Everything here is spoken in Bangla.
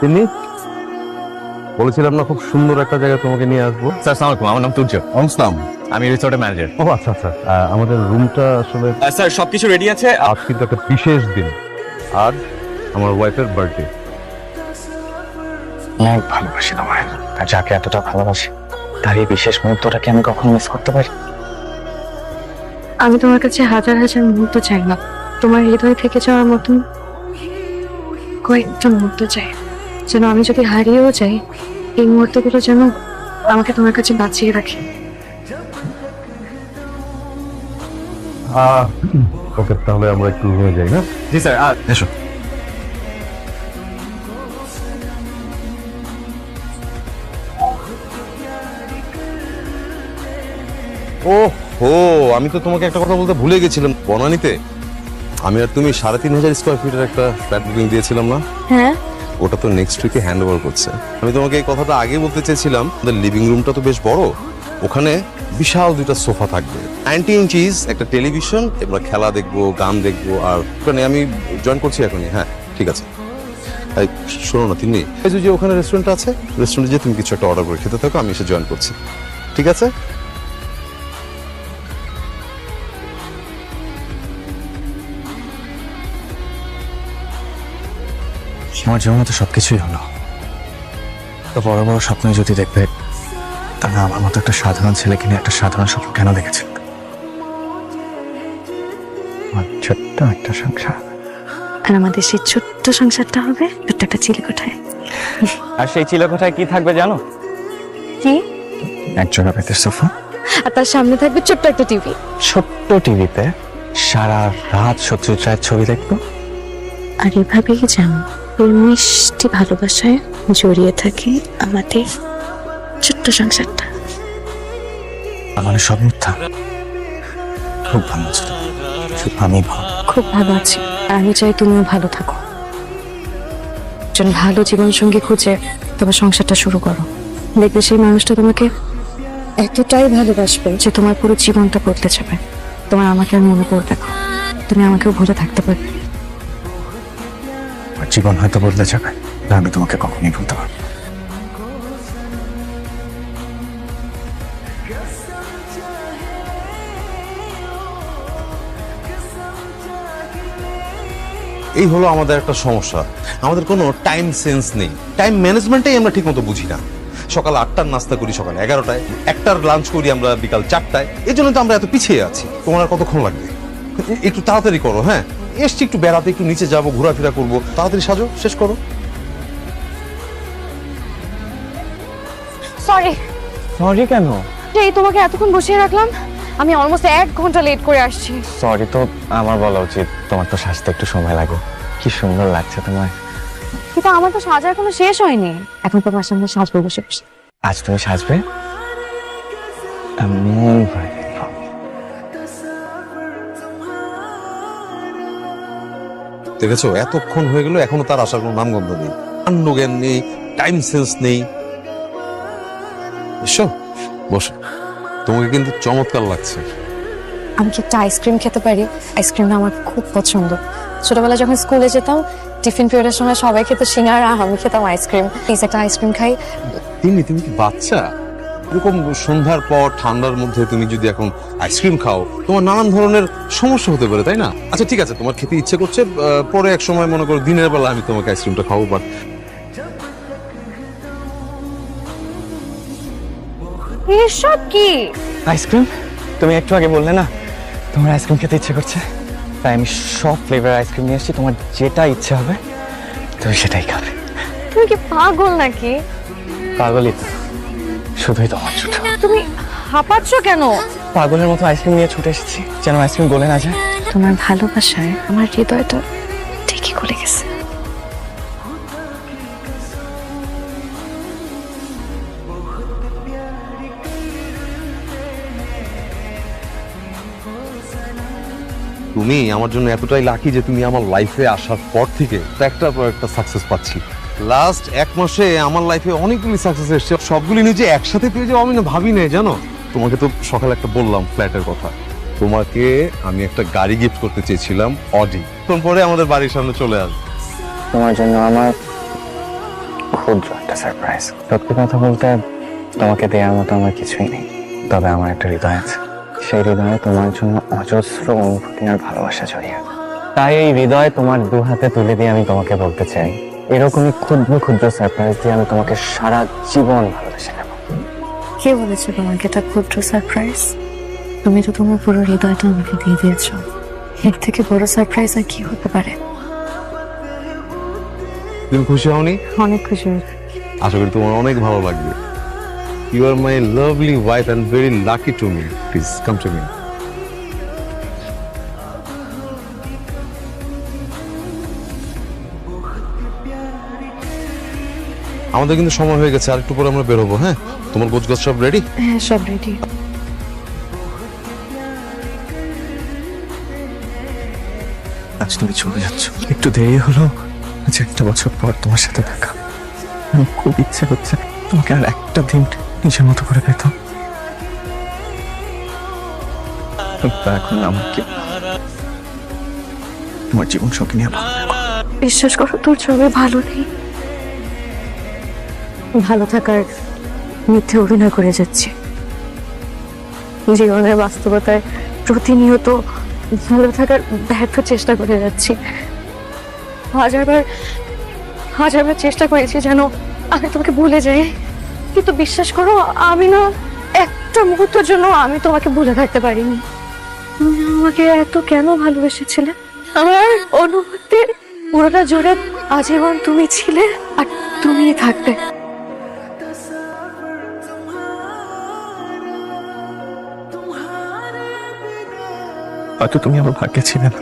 তিনি বলেছিলাম না খুব সুন্দর একটা জায়গায় তোমাকে নিয়ে আসবো। স্যার আসসালামু আলাইকুম, আমার নাম তুর্য, অনসলাম। আমি রিসোর্টের ম্যানেজার। ও আচ্ছা আচ্ছা, আমাদের রুমটা আসলে স্যার সবকিছু রেডি আছে। আজ কিন্তু একটা বিশেষ দিন। আজ আমার ওয়াইফের বার্থডে। অনেক ভালোবাসি তোমায়, আর যাকে এতটা ভালোবাসি তার এই বিশেষ মুহূর্তটাকে আমি কখনো মিস করতে পারি? আমি তোমার কাছে হাজার হাজার মুহূর্ত চাই না, তোমার হৃদয় থেকে যাওয়ার মতন কয়েকটা মুহূর্ত চাই, যেন আমি যদি হারিয়েও যাই এই মুহূর্তগুলো যেন আমাকে তোমার কাছে বাঁচিয়ে রাখে। ওকে, তাহলে আমরা একটু রুমে যাই না? জি স্যার, এসো। ও হো, আমি তো তোমাকে একটা কথা বলতে ভুলে গেছিলাম। বনানীতে আমি আর তুমি 3,500 স্কোয়ার ফিটের একটা ফ্ল্যাট বুকিং দিয়েছিলাম না? হ্যাঁ, ওটা তো নেক্সট উইকে হ্যান্ড ওভার করছে। আমি তোমাকে এই কথাটা আগে বলতে চেয়েছিলাম। আমাদের লিভিং রুমটা তো বেশ বড়, ওখানে বিশাল 2টা সোফা থাকবে, 90 ইঞ্চিস একটা টেলিভিশন, আমরা খেলা দেখবো, গান দেখবো। আর ওখানে আমি জয়েন করছি এখনই। হ্যাঁ ঠিক আছে। এই শোনো না, তিনি এই যে ওখানে রেস্টুরেন্ট আছে, রেস্টুরেন্টে যে তুমি কিছু একটা অর্ডার করে খেতে থাকো, আমি এসে জয়েন করছি। ঠিক আছে? আমার জীবনে তো সবকিছুই হলো, তো বড় বড় স্বপ্ন যদি দেখবে, তাহলে আমার মতো একটা সাধারণ ছেলেকে নিয়ে একটা সাধারণ স্বপ্ন কেন দেখেছে? আমার ছোট্ট একটা সংসার, আর আমাদের সেই ছোট্ট সংসারটা হবে ছোট্ট একটা চিলেকোঠায়। আর সেই চিলেকোঠায় কি থাকবে জানো? কি? একজোড়া বেতের সোফা, আর তার সামনে থাকবে ছোট্ট একটা টিভি। ছোট্ট টিভিতে সারা রাত সত্যজিৎ রায়ের ছবি দেখবো। আর এভাবেই যেন ওই মিষ্টি ভালোবাসায় জড়িয়ে থাকে আমাদের ছোট্ট সংসারটা। আমার সব মিথ্যা, খুব ভালো ছিল, শুধু আমি ভালো। খুব ভালো আছি, আর আমি চাই তুমিও ভালো থাকো। একজন ভালো জীবনসঙ্গী খুঁজে তোমার সংসারটা শুরু করো, দেখবে সেই মানুষটা তোমাকে এতটাই ভালোবাসবে যে তোমার পুরো জীবনটা বদলে যাবে। তোমার আমাকে আর মনে পড়বে না, তুমি আমাকেও ভুলে থাকতে পারবে। আর জীবন হয়তো বদলে যাবে, না আমি তোমাকে কখনই ভুলতে পারবো না। এই হলো আমাদের একটা সমস্যা, আমাদের কোনো টাইম সেন্স নেই, টাইম ম্যানেজমেন্টটাই আমরা ঠিক মতো বুঝি না। সকাল 8টার নাস্তা করি সকাল 11টায়, 1টার লাঞ্চ করি আমরা বিকাল 4টায়। এই জন্য তো আমরা এত পিছিয়ে আছি। তোমার আর কতক্ষণ লাগবে? একটু তাড়াতাড়ি করো। হ্যাঁ এসছি একটু বেড়াতে, একটু নিচে যাবো, ঘোরাফেরা করবো, তাড়াতাড়ি সাজো, শেষ করো। সরি, সরি কেন? এই তোমাকে এতক্ষণ বসিয়ে রাখলাম, আমি অলমোস্ট 1 ঘন্টা লেট করে আসছি। সরি তো আমার বলা উচিত, তোমার তো সাজতে একটু সময় লাগে। কি সুন্দর লাগছে তোমায়। কিন্তু আমার তো সাজার কোনো শেষ হয়নি, এখন তোমার সামনে সাজবো বসে বসে। আজ তুমি সাজবে? আমি দেখেছো এতক্ষণ হয়ে গেল, এখনো তার আসার কোনো নামগন্ধ নেই, জ্ঞান নেই, টাইম সেন্স নেই। এসো বসো, তোমাকে কিন্তু চমৎকার লাগছে। আমি কি একটা আইসক্রিম খেতে পারি? আইসক্রিমটা আমার খুব পছন্দ। ছোটবেলায় যখন স্কুলে যেতাম, টিফিন পিরিয়ডের সময় সবাই খেত সিঙ্গারা, আমি খেতাম আইসক্রিম। প্লিজ একটা আইসক্রিম খাই। তুমি কি বাচ্চা? এরকম সন্ধ্যার পর ঠান্ডার মধ্যে তুমি যদি এখন আইসক্রিম খাও, তোমার নানান ধরনের সমস্যা হতে পারে, তাই না? আচ্ছা ঠিক আছে, তোমার খেতে ইচ্ছে করছে, পরে এক সময় মনে করো দিনের বেলা আমি তোমাকে আইসক্রিমটা খাবো। বাট এসব কি? আইসক্রিম? তুমি একটু আগে বললে না তোমার আইসক্রিম খেতে ইচ্ছে করছে, তাই আমি সব ফ্লেভার আইসক্রিম নিয়ে এসেছি। তোমার যেটা ইচ্ছে হবে তুমি সেটাই খাবে। তুমি কি পাগল নাকি? পাগলই তো, শুধুই তোমার ছুটে। তুমি হাঁপাচ্ছ কেন? পাগলের মতো আইসক্রিম নিয়ে ছুটে এসেছি, যেন আইসক্রিম গলে না যায়। তোমার ভালোবাসায় আমার হৃদয়টা ঠিকই গলে গেছে। তুমি আমার জন্য এতটাই লাকি যে তুমি আমার লাইফে আসার পর থেকে একটার পর একটা সাকসেস পাচ্ছি। লাস্ট 1 মাসে আমার লাইফে অনেকগুলি সাকসেস এসছে, সবগুলি নিজে একসাথে পেয়ে যাবো আমি না ভাবি নাই, জানো? তোমাকে তো সকালে একটা বললাম ফ্ল্যাটের কথা, তোমাকে আমি একটা গাড়ি গিফট করতে চেয়েছিলাম, অডি। তখন পরে আমাদের বাড়ির সামনে চলে আসবে। তোমার জন্য আমার ক্ষুদ্র একটা সারপ্রাইজ। সত্যি কথা বলতে তোমাকে দেওয়ার মতো আমার কিছুই নেই, তবে আমার একটা হৃদয় আছে। সেই হৃদয়ে তোমার জন্য অজস্র অনুভূতি আর ভালোবাসা জড়িয়ে। তাই এই হৃদয় তোমার দু হাতে তুলে দিয়ে আমি তোমাকে বলতে চাই, এরকমই ক্ষুদ্র ক্ষুদ্র সারপ্রাইজ দিয়ে আমি তোমাকে সারা জীবন ভালোবেসে নেব। কে বলেছে তোমাকে এটা ক্ষুদ্র সারপ্রাইজ? তুমি তো তোমার পুরো হৃদয়টা আমাকে দিয়ে দিয়েছো। এর থেকে বড় সারপ্রাইজ আর কি হতে পারে? তুমি খুশি হওনি? অনেক খুশি হয়েছি। আশা করি তোমার অনেক ভালো লাগবে। You are my lovely wife and very lucky to me. Please come to me. আমাদের কিন্তু সময় হয়ে গেছে, আর একটু পরে আমরা বেরোবো। হ্যাঁ, তোমার গোছগাছ সব রেডি? হ্যাঁ, সব রেডি। আজ তুমি চলে যাচ্ছ, একটু দেরি হলো। আজ একটা বছর পর তোমার সাথে দেখা, আমার খুব ইচ্ছে হচ্ছে তোমাকে আর একটা দিন নিজের মতো করে পেতাম। এখন আমাকে তোমার জীবন সঙ্গে নিয়ে ভালো লাগো। বিশ্বাস করো, তোর ছবি ভালো নেই। ভালো থাকার মিথ্যে অভিনয় করে যাচ্ছি। জীবনের বাস্তবতায় প্রতিনিয়ত ভালো থাকার ব্যর্থ চেষ্টা করে যাচ্ছি। হাজারবার চেষ্টা করেছি যেন আমি তোমাকে ভুলে যাই, কিন্তু বিশ্বাস করো আমি না একটা মুহূর্তের জন্য আমি তোমাকে ভুলে থাকতে পারিনি। তুমি আমাকে এত কেন ভালোবেসেছিলে? আমার অনুভূতির পুরোটা জুড়ে আজীবন তুমি ছিলে আর তুমিই থাকবে। হয়তো তুমি আমার ভাগ্যে ছিলে না,